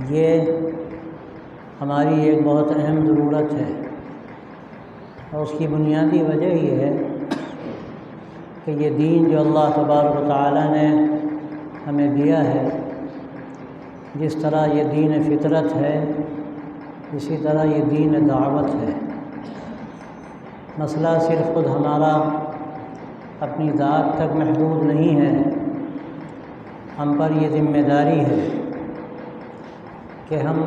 یہ ہماری ایک بہت اہم ضرورت ہے، اور اس کی بنیادی وجہ یہ ہے کہ یہ دین جو اللہ تبارک و تعالیٰ نے ہمیں دیا ہے، جس طرح یہ دین فطرت ہے اسی طرح یہ دین دعوت ہے۔ مسئلہ صرف خود ہمارا اپنی ذات تک محدود نہیں ہے، ہم پر یہ ذمہ داری ہے کہ ہم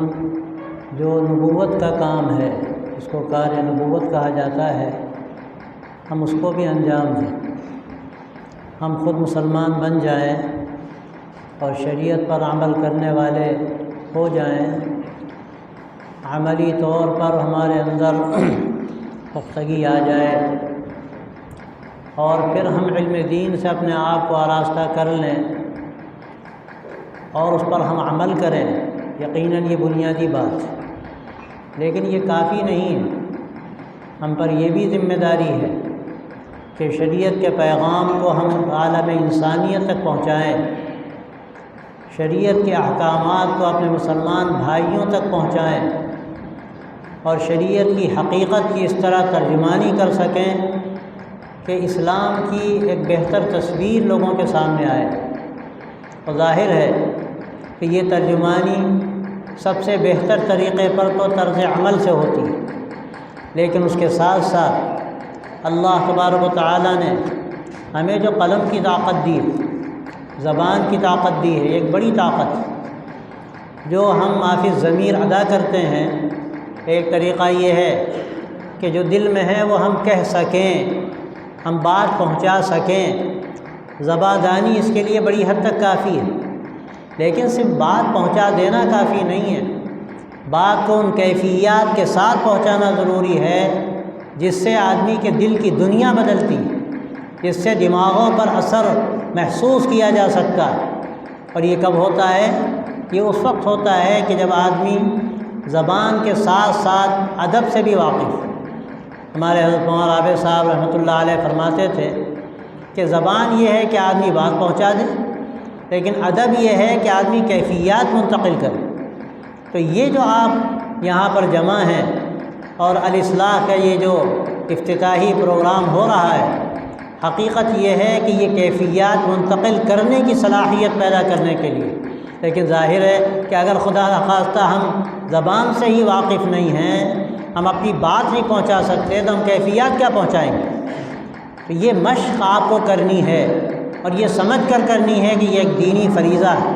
جو نبوت کا کام ہے، اس کو کار نبوت کہا جاتا ہے، ہم اس کو بھی انجام دیں۔ ہم خود مسلمان بن جائیں اور شریعت پر عمل کرنے والے ہو جائیں، عملی طور پر ہمارے اندر پختگی آ جائے، اور پھر ہم علم دین سے اپنے آپ کو آراستہ کر لیں اور اس پر ہم عمل کریں، یقیناً یہ بنیادی بات ہے۔ لیکن یہ کافی نہیں ہے، ہم پر یہ بھی ذمہ داری ہے کہ شریعت کے پیغام کو ہم عالم انسانیت تک پہنچائیں، شریعت کے احکامات کو اپنے مسلمان بھائیوں تک پہنچائیں، اور شریعت کی حقیقت کی اس طرح ترجمانی کر سکیں کہ اسلام کی ایک بہتر تصویر لوگوں کے سامنے آئے۔ اور ظاہر ہے کہ یہ ترجمانی سب سے بہتر طریقے پر تو طرز عمل سے ہوتی ہے، لیکن اس کے ساتھ ساتھ اللہ تبارک و تعالیٰ نے ہمیں جو قلم کی طاقت دی ہے، زبان کی طاقت دی ہے، ایک بڑی طاقت ہے جو ہم معافی ضمیر ادا کرتے ہیں۔ ایک طریقہ یہ ہے کہ جو دل میں ہے وہ ہم کہہ سکیں، ہم بات پہنچا سکیں۔ زبادانی اس کے لیے بڑی حد تک کافی ہے، لیکن صرف بات پہنچا دینا کافی نہیں ہے، بات کو ان کیفیات کے ساتھ پہنچانا ضروری ہے جس سے آدمی کے دل کی دنیا بدلتی ہے، جس سے دماغوں پر اثر محسوس کیا جا سکتا ہے۔ اور یہ کب ہوتا ہے؟ یہ اس وقت ہوتا ہے کہ جب آدمی زبان کے ساتھ ساتھ ادب سے بھی واقف۔ ہمارے حضرت مولانا رابع صاحب رحمۃ اللہ علیہ فرماتے تھے کہ زبان یہ ہے کہ آدمی بات پہنچا دے، لیکن ادب یہ ہے کہ آدمی کیفیات منتقل کرے۔ تو یہ جو آپ یہاں پر جمع ہیں اور الاصلاح کا یہ جو افتتاحی پروگرام ہو رہا ہے، حقیقت یہ ہے کہ یہ کیفیات منتقل کرنے کی صلاحیت پیدا کرنے کے لیے۔ لیکن ظاہر ہے کہ اگر خدا نخواستہ ہم زبان سے ہی واقف نہیں ہیں، ہم اپنی بات نہیں پہنچا سکتے، تو ہم کیفیات کیا پہنچائیں گے؟ تو یہ مشق آپ کو کرنی ہے، اور یہ سمجھ کر کرنی ہے کہ یہ ایک دینی فریضہ ہے۔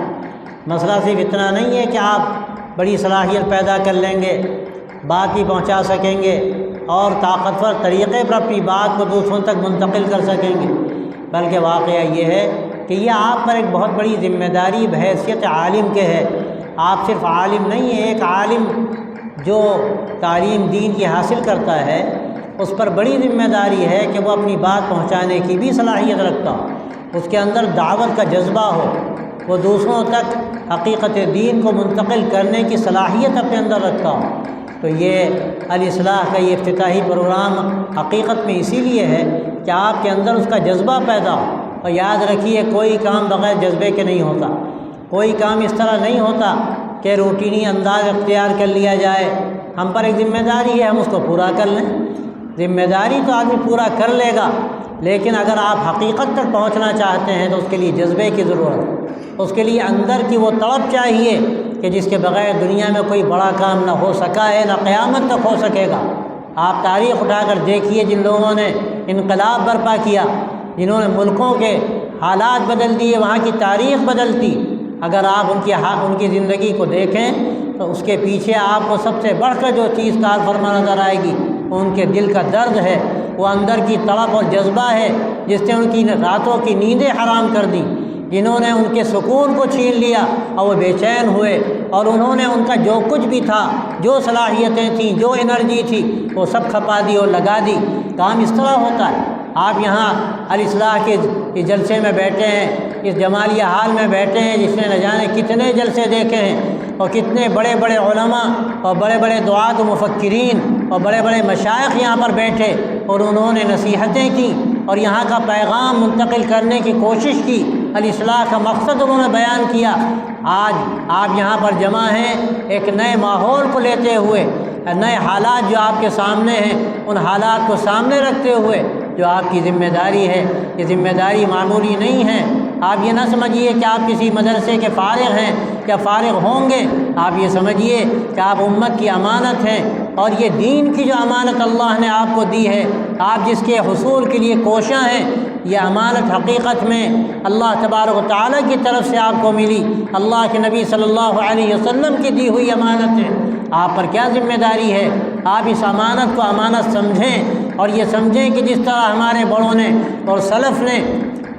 مسئلہ صرف اتنا نہیں ہے کہ آپ بڑی صلاحیت پیدا کر لیں گے، بات بھی پہنچا سکیں گے اور طاقتور طریقے پر اپنی بات کو دوسروں تک منتقل کر سکیں گے، بلکہ واقعہ یہ ہے کہ یہ آپ پر ایک بہت بڑی ذمہ داری بحیثیت عالم کے ہے۔ آپ صرف عالم نہیں ہیں، ایک عالم جو تعلیم دین کی حاصل کرتا ہے، اس پر بڑی ذمہ داری ہے کہ وہ اپنی بات پہنچانے کی بھی صلاحیت رکھتا ہو، اس کے اندر دعوت کا جذبہ ہو، وہ دوسروں تک حقیقت دین کو منتقل کرنے کی صلاحیت اپنے اندر رکھتا ہو۔ تو یہ الاصلاح کا یہ افتتاحی پروگرام حقیقت میں اسی لیے ہے کہ آپ کے اندر اس کا جذبہ پیدا ہو۔ اور یاد رکھیے، کوئی کام بغیر جذبے کے نہیں ہوتا، کوئی کام اس طرح نہیں ہوتا کہ روٹینی انداز اختیار کر لیا جائے۔ ہم پر ایک ذمہ داری ہے، ہم اس کو پورا کر لیں۔ ذمہ داری تو آدمی پورا کر لے گا، لیکن اگر آپ حقیقت تک پہنچنا چاہتے ہیں تو اس کے لیے جذبے کی ضرورت ہے، اس کے لیے اندر کی وہ تڑپ چاہیے کہ جس کے بغیر دنیا میں کوئی بڑا کام نہ ہو سکا ہے، نہ قیامت تک ہو سکے گا۔ آپ تاریخ اٹھا کر دیکھیے، جن لوگوں نے انقلاب برپا کیا، جنہوں نے ملکوں کے حالات بدل دیے، وہاں کی تاریخ بدلتی، اگر آپ ان کی زندگی کو دیکھیں تو اس کے پیچھے آپ کو سب سے بڑھ کر جو چیز کار فرما نظر آئے گی، وہ ان کے دل کا درد ہے، وہ اندر کی تڑپ اور جذبہ ہے جس نے ان کی راتوں کی نیندیں حرام کر دی، جنہوں نے ان کے سکون کو چھین لیا اور وہ بے چین ہوئے، اور انہوں نے ان کا جو کچھ بھی تھا، جو صلاحیتیں تھیں، جو انرجی تھی، وہ سب کھپا دی اور لگا دی۔ کام اس طرح ہوتا ہے۔ آپ یہاں الاصلاح کے اس جلسے میں بیٹھے ہیں، اس جمالیہ حال میں بیٹھے ہیں جس نے نہ جانے کتنے جلسے دیکھے ہیں، اور کتنے بڑے بڑے علماء اور بڑے بڑے دعات و مفکرین اور بڑے بڑے مشائخ یہاں پر بیٹھے، اور انہوں نے نصیحتیں کی اور یہاں کا پیغام منتقل کرنے کی کوشش کی، الاصلاح کا مقصد انہوں نے بیان کیا۔ آج آپ یہاں پر جمع ہیں ایک نئے ماحول کو لیتے ہوئے، نئے حالات جو آپ کے سامنے ہیں ان حالات کو سامنے رکھتے ہوئے جو آپ کی ذمہ داری ہے، یہ ذمہ داری معمولی نہیں ہے۔ آپ یہ نہ سمجھیے کہ آپ کسی مدرسے کے فارغ ہیں یا فارغ ہوں گے، آپ یہ سمجھیے کہ آپ امت کی امانت ہیں، اور یہ دین کی جو امانت اللہ نے آپ کو دی ہے، آپ جس کے حصول کے لیے کوشاں ہیں، یہ امانت حقیقت میں اللہ تبارک و تعالیٰ کی طرف سے آپ کو ملی، اللہ کے نبی صلی اللہ علیہ وسلم کی دی ہوئی امانت ہے۔ آپ پر کیا ذمہ داری ہے؟ آپ اس امانت کو امانت سمجھیں، اور یہ سمجھیں کہ جس طرح ہمارے بڑوں نے اور سلف نے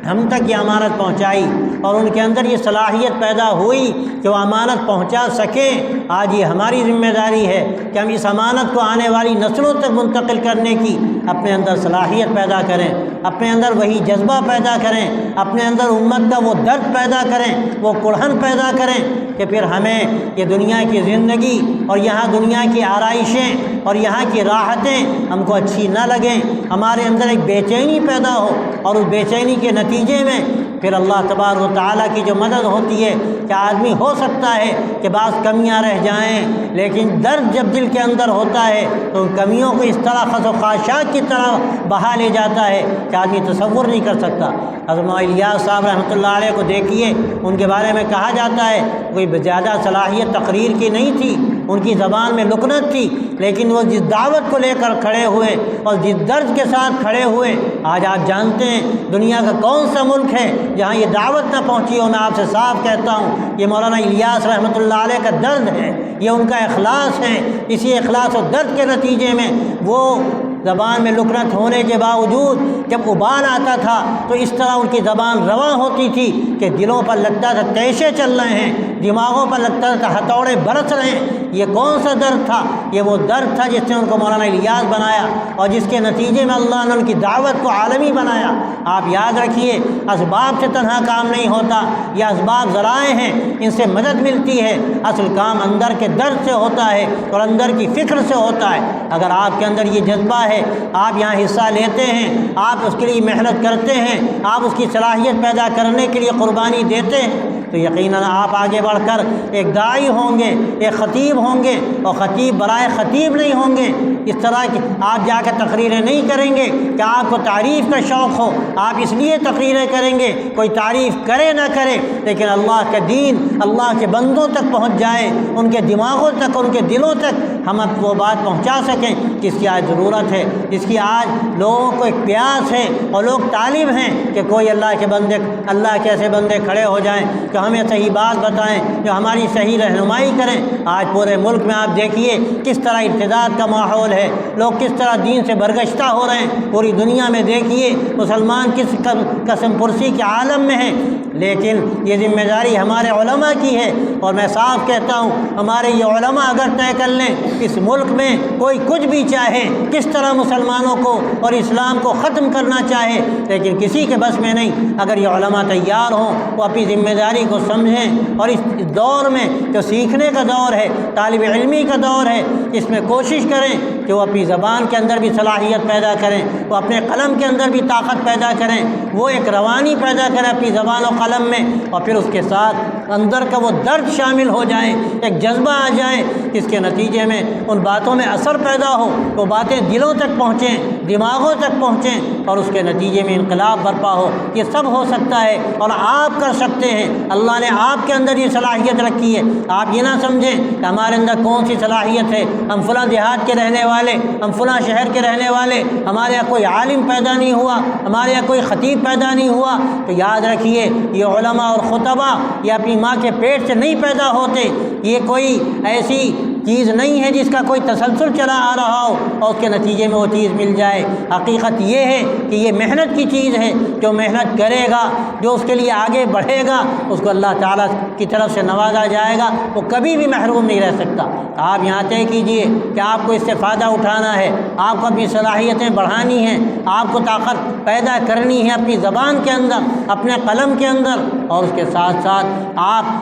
ہم تک یہ امانت پہنچائی اور ان کے اندر یہ صلاحیت پیدا ہوئی کہ وہ امانت پہنچا سکیں، آج یہ ہماری ذمہ داری ہے کہ ہم اس امانت کو آنے والی نسلوں تک منتقل کرنے کی اپنے اندر صلاحیت پیدا کریں، اپنے اندر وہی جذبہ پیدا کریں، اپنے اندر امت کا وہ درد پیدا کریں، وہ کڑھن پیدا کریں کہ پھر ہمیں یہ دنیا کی زندگی اور یہاں دنیا کی آرائشیں اور یہاں کی راحتیں ہم کو اچھی نہ لگیں، ہمارے اندر ایک بے چینی پیدا ہو، اور اس بے چینی کے نتیجے میں پھر اللہ تبارک و تعالیٰ کی جو مدد ہوتی ہے کہ آدمی ہو سکتا ہے کہ بعض کمیاں رہ جائیں، لیکن درد جب دل کے اندر ہوتا ہے تو ان کمیوں کو اس طرح خس و خاشاک کی طرح بہا لے جاتا ہے کہ آدمی تصور نہیں کر سکتا۔ حضرت الیاس صاحب رحمۃ اللہ علیہ کو دیکھیے، ان کے بارے میں کہا جاتا ہے کوئی زیادہ صلاحیت تقریر کی نہیں تھی، ان کی زبان میں لکنت تھی، لیکن وہ جس دعوت کو لے کر کھڑے ہوئے اور جس درد کے ساتھ کھڑے ہوئے، آج آپ جانتے ہیں دنیا کا کون سا ملک ہے جہاں یہ دعوت نہ پہنچی ہو۔ میں آپ سے صاف کہتا ہوں یہ مولانا الیاس رحمۃ اللہ علیہ کا درد ہے، یہ ان کا اخلاص ہے، اسی اخلاص و درد کے نتیجے میں وہ زبان میں لکنت ہونے کے باوجود جب ابال آتا تھا تو اس طرح ان کی زبان رواں ہوتی تھی کہ دلوں پر لگتا تھا تیشے چل رہے ہیں، دماغوں پر لگتا تھا ہتھوڑے برس رہے ہیں۔ یہ کون سا درد تھا؟ یہ وہ درد تھا جس نے ان کو مولانا الیاس بنایا، اور جس کے نتیجے میں اللہ نے ان کی دعوت کو عالمی بنایا۔ آپ یاد رکھیے اسباب سے تنہا کام نہیں ہوتا، یہ اسباب ذرائع ہیں، ان سے مدد ملتی ہے، اصل کام اندر کے درد سے ہوتا ہے اور اندر کی فکر سے ہوتا ہے۔ اگر آپ کے اندر یہ جذبہ ہے، آپ یہاں حصہ لیتے ہیں، آپ اس کے لیے محنت کرتے ہیں، آپ اس کی صلاحیت پیدا کرنے کے لیے قربانی دیتے ہیں، تو یقیناً آپ آگے بڑھ کر ایک داعی ہوں گے، ایک خطیب ہوں گے، اور خطیب برائے خطیب نہیں ہوں گے۔ اس طرح کی آپ جا کے تقریریں نہیں کریں گے کہ آپ کو تعریف کا شوق ہو، آپ اس لیے تقریریں کریں گے کوئی تعریف کرے نہ کرے، لیکن اللہ کا دین اللہ کے بندوں تک پہنچ جائے، ان کے دماغوں تک، ان کے دلوں تک ہم اب وہ بات پہنچا سکیں جس کی آج ضرورت ہے، جس کی آج لوگوں کو ایک پیاس ہے، اور لوگ طالب ہیں کہ کوئی اللہ کے بندے، اللہ کے ایسے بندے کھڑے ہو جائیں کہ ہمیں صحیح بات بتائیں، جو ہماری صحیح رہنمائی کریں۔ آج پورے ملک میں آپ دیکھیے کس طرح ارتداد کا ماحول ہے، لوگ کس طرح دین سے برگشتہ ہو رہے ہیں، پوری دنیا میں دیکھیے مسلمان کس قسم پرسی کے عالم میں ہیں، لیکن یہ ذمہ داری ہمارے علماء کی ہے، اور میں صاف کہتا ہوں ہمارے یہ علماء اگر طے کر لیں اس ملک میں کوئی کچھ بھی چاہے، کس طرح مسلمانوں کو اور اسلام کو ختم کرنا چاہے، لیکن کسی کے بس میں نہیں، اگر یہ علماء تیار ہوں وہ اپنی ذمہ داری کو سمجھیں، اور اس دور میں جو سیکھنے کا دور ہے، طالب علمی کا دور ہے، اس میں کوشش کریں کہ وہ اپنی زبان کے اندر بھی صلاحیت پیدا کریں، وہ اپنے قلم کے اندر بھی طاقت پیدا کریں، وہ ایک روانی پیدا کریں اپنی زبان و قلم میں، اور پھر اس کے ساتھ اندر کا وہ درد شامل ہو جائے، ایک جذبہ آ جائے، جس کے نتیجے میں ان باتوں میں اثر پیدا ہو، وہ باتیں دلوں تک پہنچیں، دماغوں تک پہنچیں، اور اس کے نتیجے میں انقلاب برپا ہو۔ یہ سب ہو سکتا ہے اور آپ کر سکتے ہیں، اللہ نے آپ کے اندر یہ صلاحیت رکھی ہے۔ آپ یہ نہ سمجھیں کہ ہمارے اندر کون سی صلاحیت ہے، ہم فلاں دیہات کے رہنے والے، ہم فلاں شہر کے رہنے والے، ہمارے یہاں کوئی عالم پیدا نہیں ہوا، ہمارے یہاں کوئی خطیب پیدا نہیں ہوا، تو یاد رکھیے یہ علماء اور خطبہ یہ اپنی ماں کے پیٹ سے نہیں پیدا ہوتے، یہ کوئی ایسی چیز نہیں ہے جس کا کوئی تسلسل چلا آ رہا ہو اور اس کے نتیجے میں وہ چیز مل جائے۔ حقیقت یہ ہے کہ یہ محنت کی چیز ہے، جو محنت کرے گا، جو اس کے لیے آگے بڑھے گا، اس کو اللہ تعالیٰ کی طرف سے نوازا جائے گا، وہ کبھی بھی محروم نہیں رہ سکتا۔ آپ یہاں طے کیجئے کہ آپ کو اس سے فائدہ اٹھانا ہے، آپ کو اپنی صلاحیتیں بڑھانی ہیں، آپ کو طاقت پیدا کرنی ہے اپنی زبان کے اندر، اپنے قلم کے اندر، اور اس کے ساتھ ساتھ آپ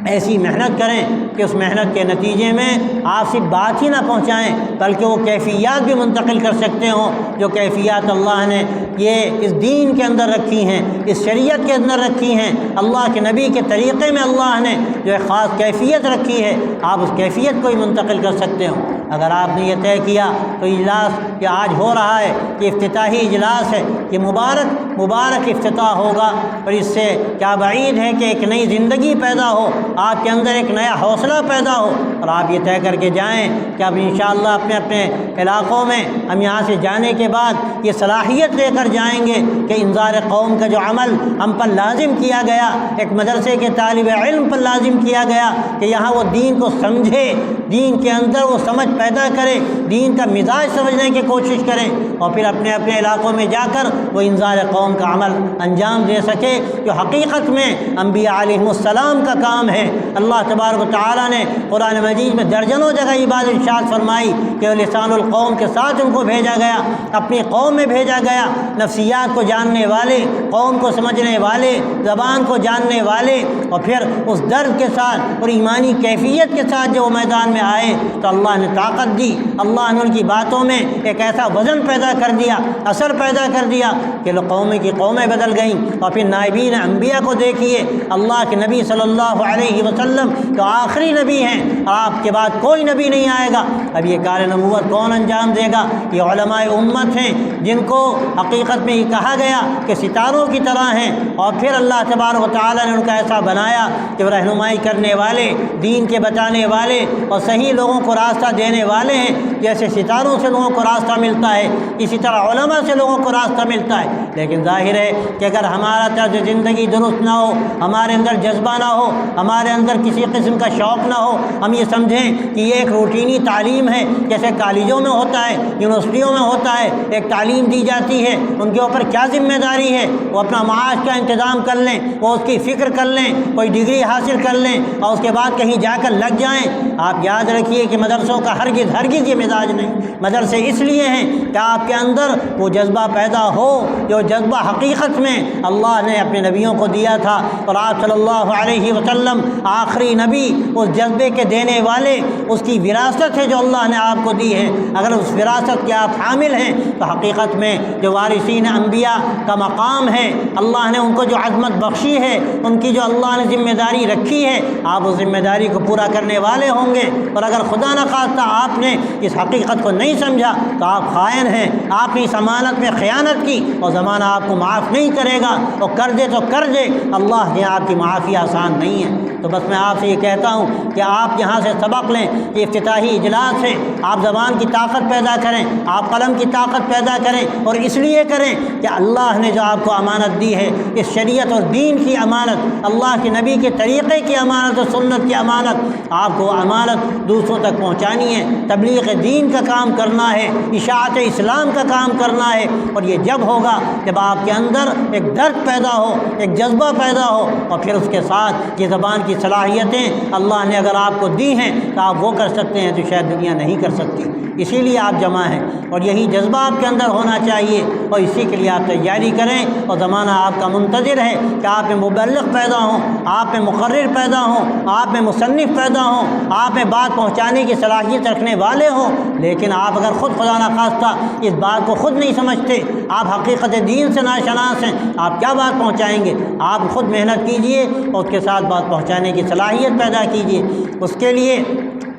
ایسی محنت کریں کہ اس محنت کے نتیجے میں آپ صرف بات ہی نہ پہنچائیں بلکہ وہ کیفیات بھی منتقل کر سکتے ہوں جو کیفیات اللہ نے یہ اس دین کے اندر رکھی ہیں، اس شریعت کے اندر رکھی ہیں، اللہ کے نبی کے طریقے میں اللہ نے جو ایک خاص کیفیت رکھی ہے، آپ اس کیفیت کو ہی منتقل کر سکتے ہوں۔ اگر آپ نے یہ طے کیا تو اجلاس کہ آج ہو رہا ہے کہ افتتاحی اجلاس ہے، یہ مبارک افتتاح ہوگا، اور اس سے کیا بعید ہے کہ ایک نئی زندگی پیدا ہو، آپ کے اندر ایک نیا حوصلہ پیدا ہو، اور آپ یہ طے کر کے جائیں کہ اب انشاءاللہ اپنے اپنے علاقوں میں ہم یہاں سے جانے کے بعد یہ صلاحیت لے کر جائیں گے کہ انذار قوم کا جو عمل ہم پر لازم کیا گیا، ایک مدرسے کے طالب علم پر لازم کیا گیا کہ یہاں وہ دین کو سمجھے، دین کے اندر وہ سمجھ پیدا کرے، دین کا مزاج سمجھنے کی کوشش کریں، اور پھر اپنے اپنے علاقوں میں جا کر وہ انذار قوم کا عمل انجام دے سکے جو حقیقت میں انبیاء علیہم السلام کا کام ہے۔ اللہ تبارک و تعالیٰ نے قرآن مجید میں درجنوں جگہ یہ بات ارشاد فرمائی کہ لسان القوم کے ساتھ ان کو بھیجا گیا، اپنی قوم میں بھیجا گیا، نفسیات کو جاننے والے، قوم کو سمجھنے والے، زبان کو جاننے والے، اور پھر اس درد کے ساتھ اور ایمانی کیفیت کے ساتھ جو وہ میدان میں آئے تو اللہ نے طاقت دی، اللہ نے ان کی باتوں میں ایک ایسا وزن پیدا کر دیا، اثر پیدا کر دیا کہ قومیں کی قومیں بدل گئیں۔ اور پھر نائبین انبیاء کو دیکھیے، اللہ کے نبی صلی اللہ علیہ وسلم تو آخری نبی ہیں، آپ کے بعد کوئی نبی نہیں آئے گا، اب یہ کار نبوت کون انجام دے گا؟ یہ علماء امت ہیں جن کو حقیقت میں یہ کہا گیا کہ ستاروں کی طرح ہیں، اور پھر اللہ تبارک و تعالیٰ نے ان کا ایسا بنایا کہ وہ رہنمائی کرنے والے، دین کے بتانے والے اور صحیح لوگوں کو راستہ دینے والے ہیں۔ جیسے ستاروں سے لوگوں کو راستہ ملتا ہے اسی طرح علماء سے لوگوں کو راستہ ملتا ہے، لیکن ظاہر ہے کہ اگر ہمارا طرز زندگی درست نہ ہو، ہمارے اندر جذبہ نہ ہو، ہمارے اندر کسی قسم کا شوق نہ ہو، ہم یہ سمجھیں کہ یہ ایک روٹینی تعلیم ہے، جیسے کالجوں میں ہوتا ہے، یونیورسٹیوں میں ہوتا ہے، ایک تعلیم دی جاتی ہے، ان کے اوپر کیا ذمہ داری ہے؟ وہ اپنا معاش کا انتظام کر لیں، وہ اس کی فکر کر لیں، کوئی ڈگری حاصل کر لیں اور اس کے بعد کہیں جا کر لگ جائیں۔ آپ یاد رکھیے کہ مدرسوں کا ہرگز یہ مزاج نہیں، مدرسے اس لیے ہیں کہ آپ کے اندر وہ جذبہ پیدا ہو جو جذبہ حقیقت میں اللہ نے اپنے نبیوں کو دیا تھا، اور آپ صلی اللہ علیہ وسلم آخری نبی اس جذبے کے دینے والے، اس کی وراثت ہے جو اللہ نے آپ کو دی ہے۔ اگر اس وراثت کے آپ حامل ہیں تو حقیقت میں جو وارثین انبیاء کا مقام ہے، اللہ نے ان کو جو عظمت بخشی ہے، ان کی جو اللہ نے ذمہ داری رکھی ہے، آپ اس ذمہ داری کو پورا کرنے والے ہوں گے۔ اور اگر خدا نخواستہ آپ نے اس حقیقت کو نہیں سمجھا تو آپ خائن ہیں، آپ نے اس امانت میں خیانت کی، اور زمانہ آپ کو معاف نہیں کرے گا، اور کر دے تو کر دے، اللہ کے آپ کی معافی آسان نہیں ہے۔ تو بس میں آپ سے یہ کہتا ہوں کہ آپ یہاں سے سبق لیں، یہ افتتاحی اجلاس ہے، آپ زبان کی طاقت پیدا کریں، آپ قلم کی طاقت پیدا کریں، اور اس لیے کریں کہ اللہ نے جو آپ کو امانت دی ہے، اس شریعت اور دین کی امانت، اللہ کے نبی کے طریقے کی امانت اور سنت کی امانت، آپ کو امانت دوسروں تک پہنچانی ہے، تبلیغ دین کا کام کرنا ہے، اشاعت اسلام کا کام کرنا ہے، اور یہ جب ہوگا جب آپ کے اندر ایک درد پیدا ہو، ایک جذبہ پیدا ہو، اور پھر اس کے ساتھ یہ زبان کی صلاحیتیں اللہ نے اگر آپ کو دی ہیں تو آپ وہ کر سکتے ہیں جو شاید دنیا نہیں کر سکتی، اسی لیے آپ جمع ہیں، اور یہی جذبہ آپ کے اندر ہونا چاہیے، اور اسی کے لیے آپ تیاری کریں، اور زمانہ آپ کا منتظر ہے کہ آپ میں مبلغ پیدا ہوں، آپ میں مقرر پیدا ہوں، آپ میں مصنف پیدا ہوں، آپ میں بات پہنچانے کی صلاحیت رکھنے والے ہوں۔ لیکن آپ اگر خود خدا نخواستہ اس بات کو خود نہیں سمجھتے، آپ حقیقت دین سے ناشناس ہیں، آپ کیا بات پہنچائیں گے؟ آپ خود محنت کیجئے اور اس کے ساتھ بات پہنچانے کی صلاحیت پیدا کیجئے۔ اس کے لیے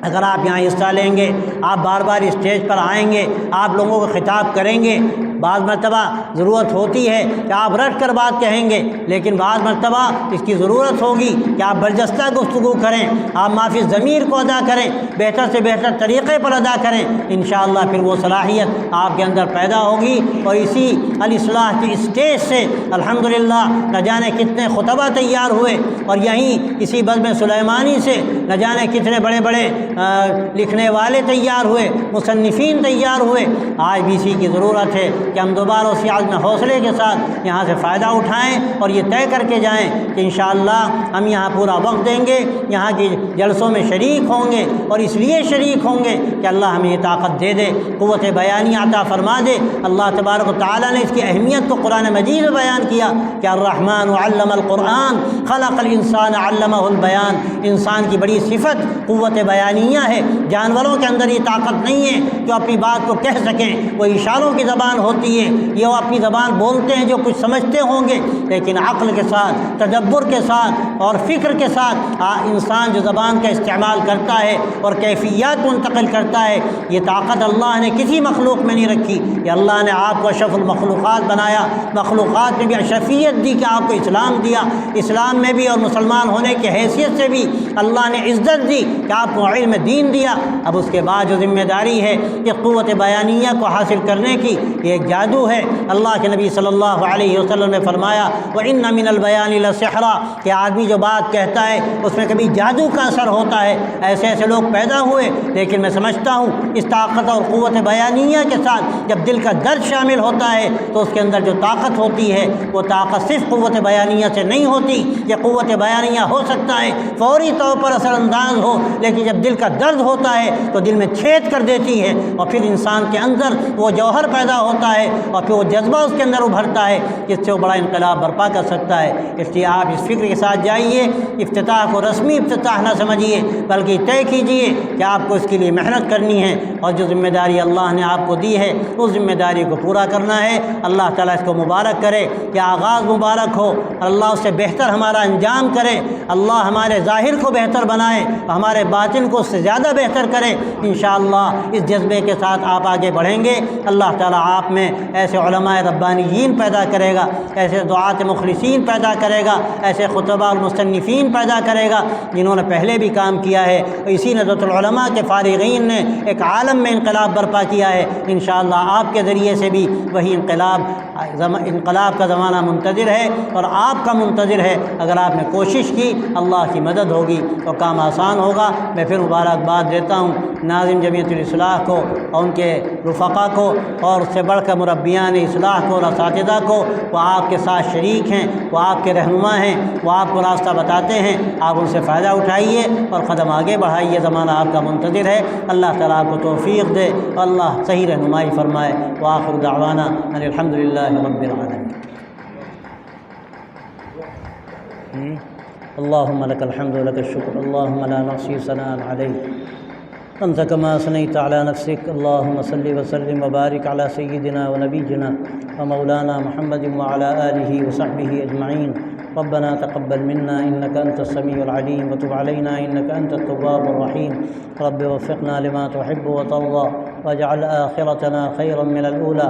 اگر آپ یہاں حصہ لیں گے، آپ بار بار اسٹیج پر آئیں گے، آپ لوگوں کو خطاب کریں گے، بعض مرتبہ ضرورت ہوتی ہے کہ آپ رٹ کر بات کہیں گے، لیکن بعض مرتبہ اس کی ضرورت ہوگی کہ آپ برجستہ گفتگو کریں، آپ معافی ضمیر کو ادا کریں، بہتر سے بہتر طریقے پر ادا کریں، انشاءاللہ پھر وہ صلاحیت آپ کے اندر پیدا ہوگی۔ اور اسی الاصلاح کی اسٹیج سے الحمدللہ نہ جانے کتنے خطبہ تیار ہوئے، اور یہیں اسی بزم سلیمانی سے نہ جانے کتنے بڑے بڑے لکھنے والے تیار ہوئے، مصنفین تیار ہوئے۔ آج بھی اسی کی ضرورت ہے، کہ ہم دوبارہ اسی عزم حوصلے کے ساتھ یہاں سے فائدہ اٹھائیں اور یہ طے کر کے جائیں کہ انشاءاللہ ہم یہاں پورا وقت دیں گے، یہاں کی جلسوں میں شریک ہوں گے، اور اس لیے شریک ہوں گے کہ اللہ ہمیں یہ طاقت دے دے، قوت بیانی عطا فرما دے۔ اللہ تبارک و تعالیٰ نے اس کی اہمیت کو قرآن مجید میں بیان کیا کہ الرحمن علم القرآن خلق الانسان علمہ البیان۔ انسان کی بڑی صفت قوت بیانیہ ہے۔ جانوروں کے اندر یہ طاقت نہیں ہے جو اپنی بات کو کہہ سکیں، وہ اشاروں کی زبان ہوتی ہے، یہ وہ اپنی زبان بولتے ہیں جو کچھ سمجھتے ہوں گے، لیکن عقل کے ساتھ، تدبر کے ساتھ اور فکر کے ساتھ انسان جو زبان کا استعمال کرتا ہے اور کیفیات منتقل کرتا ہے، یہ طاقت اللہ نے کسی مخلوق میں نہیں رکھی۔ یہ اللہ نے آپ کو اشرف المخلوقات بنایا، مخلوقات میں بھی اشرفیت دی کہ آپ کو اسلام دیا، اسلام میں بھی اور مسلمان ہونے کی حیثیت سے بھی اللہ نے عزت دی کہ آپ کو علم دین دیا۔ اب اس کے بعد جو ذمہ داری ہے کہ قوت بیانیہ کو حاصل کرنے کی، یہ ایک جادو ہے۔ اللہ کے نبی صلی اللہ علیہ وسلم نے فرمایا وَإِنَّ مِنَ الْبَيَانِ لَسِحْرًا، کہ آدمی جو بات کہتا ہے اس میں کبھی جادو کا اثر ہوتا ہے۔ ایسے ایسے لوگ پیدا ہوئے، لیکن میں سمجھتا ہوں اس طاقت اور قوت بیانیہ کے ساتھ جب دل کا درد شامل ہوتا ہے تو اس کے اندر جو طاقت ہوتی ہے وہ طاقت صرف قوت بیانیہ سے نہیں ہوتی۔ یہ قوت بیانیہ ہو سکتا ہے فوری طور پر اثر انداز ہو، لیکن جب دل کا درد ہوتا ہے تو دل میں چھید کر دیتی ہے، اور پھر انسان کے اندر وہ جوہر پیدا ہوتا ہے اور پھر وہ جذبہ اس کے اندر ابھرتا ہے جس سے وہ بڑا انقلاب برپا کر سکتا ہے۔ اس لیے آپ اس فکر کے ساتھ جائیے، افتتاح کو رسمی افتتاح نہ سمجھیے بلکہ طے کیجیے کہ آپ کو اس کے لیے محنت کرنی ہے، اور جو ذمہ داری اللہ نے آپ کو دی ہے اس ذمہ داری کو پورا کرنا ہے۔ اللہ تعالیٰ اس کو مبارک کرے کہ آغاز مبارک ہو، اور اللہ اس سے بہتر ہمارا انجام کرے۔ اللہ ہمارے ظاہر کو بہتر بنائے، ہمارے باطن کو اس سے زیادہ بہتر کرے۔ انشاءاللہ اس جذبے کے ساتھ آپ آگے بڑھیں گے، اللہ تعالیٰ آپ میں ایسے علماء ربانیین پیدا کرے گا، ایسے دعات مخلصین پیدا کرے گا، ایسے خطباء اور مصنفین پیدا کرے گا جنہوں نے پہلے بھی کام کیا ہے۔ اسی ندوۃ العلماء کے فارغین نے ایک عالم میں انقلاب برپا کیا ہے۔ انشاءاللہ آپ کے ذریعے سے بھی وہی انقلاب کا زمانہ منتظر ہے، اور آپ کا منتظر ہے۔ اگر آپ نے کوشش کی اللہ کی مدد ہوگی تو کام آسان ہوگا۔ میں پھر مبارکباد دیتا ہوں ناظم جمعیت الاصلاح کو اور ان کے رفقا کو، اور اس سے بڑھ کر مربیان اصلاح کو اور اساتذہ کو۔ وہ آپ کے ساتھ شریک ہیں، وہ آپ کے رہنما ہیں، وہ آپ کو راستہ بتاتے ہیں۔ آپ ان سے فائدہ اٹھائیے اور قدم آگے بڑھائیے، زمانہ آپ کا منتظر ہے۔ اللہ تعالیٰ آپ کو توفیق دے، اللہ صحیح رہنمائی فرمائے۔ وآخر دعوانا ان الحمدللہ رب العالمین۔ اللهم لك الحمد ولك الشكر، اللهم لا نحصي ثناء عليك أنت كما أثنيت على نفسك، اللهم صل وسلم وبارك على سيدنا ونبينا ومولانا محمد وعلى آله وصحبه أجمعين۔ ربنا تقبل منا إنك أنت السميع العليم وتب علينا إنك أنت التواب الرحيم، رب وفقنا لما تحب وترضى واجعل آخرتنا خيرا من الأولى۔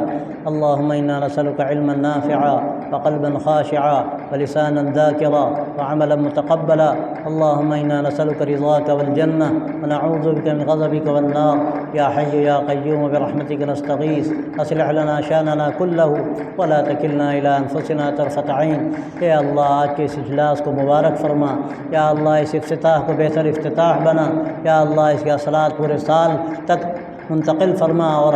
اللهم إنا نسألك علما نافعا وقلبا خاشعا ولسانا ذاكرا وعملا متقبلا۔ اللهم إنا نسألك رضاك والجنة ونعوذ بك من غضبك والنار، يا حي يا قيوم برحمتك نستغيث، أصلح لنا شأننا كله ولا تكلنا إلى أنفسنا طرفة عين۔ يا اللہ آج کے اس اجلاس کو مبارک فرما، یا اللہ اس افتتاح کو بہتر افتتاح بنا، یا اللہ اس کے اثرات پورے سال تک منتقل فرما، اور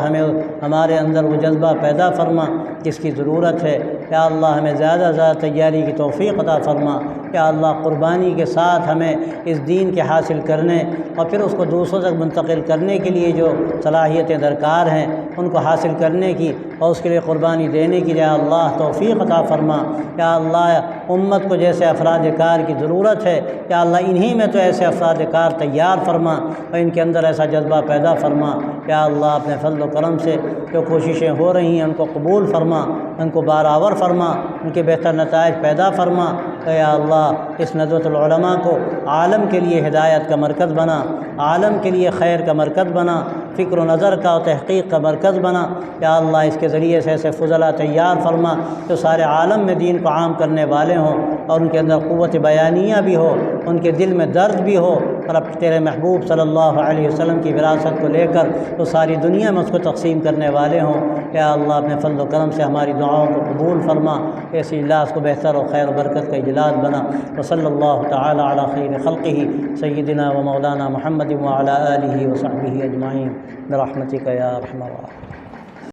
ہمارے اندر وہ جذبہ پیدا فرما جس کی ضرورت ہے۔ یا اللہ ہمیں زیادہ زیادہ تیاری کی توفیق عطا فرما۔ یا اللہ قربانی کے ساتھ ہمیں اس دین کے حاصل کرنے اور پھر اس کو دوسروں تک منتقل کرنے کے لیے جو صلاحیتیں درکار ہیں ان کو حاصل کرنے کی اور اس کے لیے قربانی دینے کی یا اللہ توفیق عطا فرما۔ یا اللہ امت کو جیسے افراد کار کی ضرورت ہے، یا اللہ انہی میں تو ایسے افراد کار تیار فرما اور ان کے اندر ایسا جذبہ پیدا فرما۔ یا اللہ اپنے فضل و کرم سے جو کوششیں ہو رہی ہیں ان کو قبول فرما، ان کو بارآور فرما، ان کے بہتر نتائج پیدا فرما۔ یا اللہ اس ندوۃ العلماء کو عالم کے لیے ہدایت کا مرکز بنا، عالم کے لیے خیر کا مرکز بنا، فکر و نظر کا اور تحقیق کا مرکز بنا۔ یا اللہ اس کے ذریعے سے ایسے فضلاء تیار فرما جو سارے عالم میں دین کو عام کرنے والے ہوں، اور ان کے اندر قوت بیانیہ بھی ہو، ان کے دل میں درد بھی ہو، اور اب تیرے محبوب صلی اللہ علیہ وسلم کی وراثت کو لے کر تو ساری دنیا میں اس کو تقسیم کرنے والے ہوں۔ یا اللہ اپنے فضل و کرم سے ہماری دعاؤں کو قبول فرما، ایسی اجلاس کو بہتر و خیر و برکت کا اجلاس بنا۔ وصلی اللہ تعالی علی خیر خلقہ سیدنا و مولانا محمد وعلی آلہ وصحبہ اجمعین برحمتک یا ارحم الراحمین۔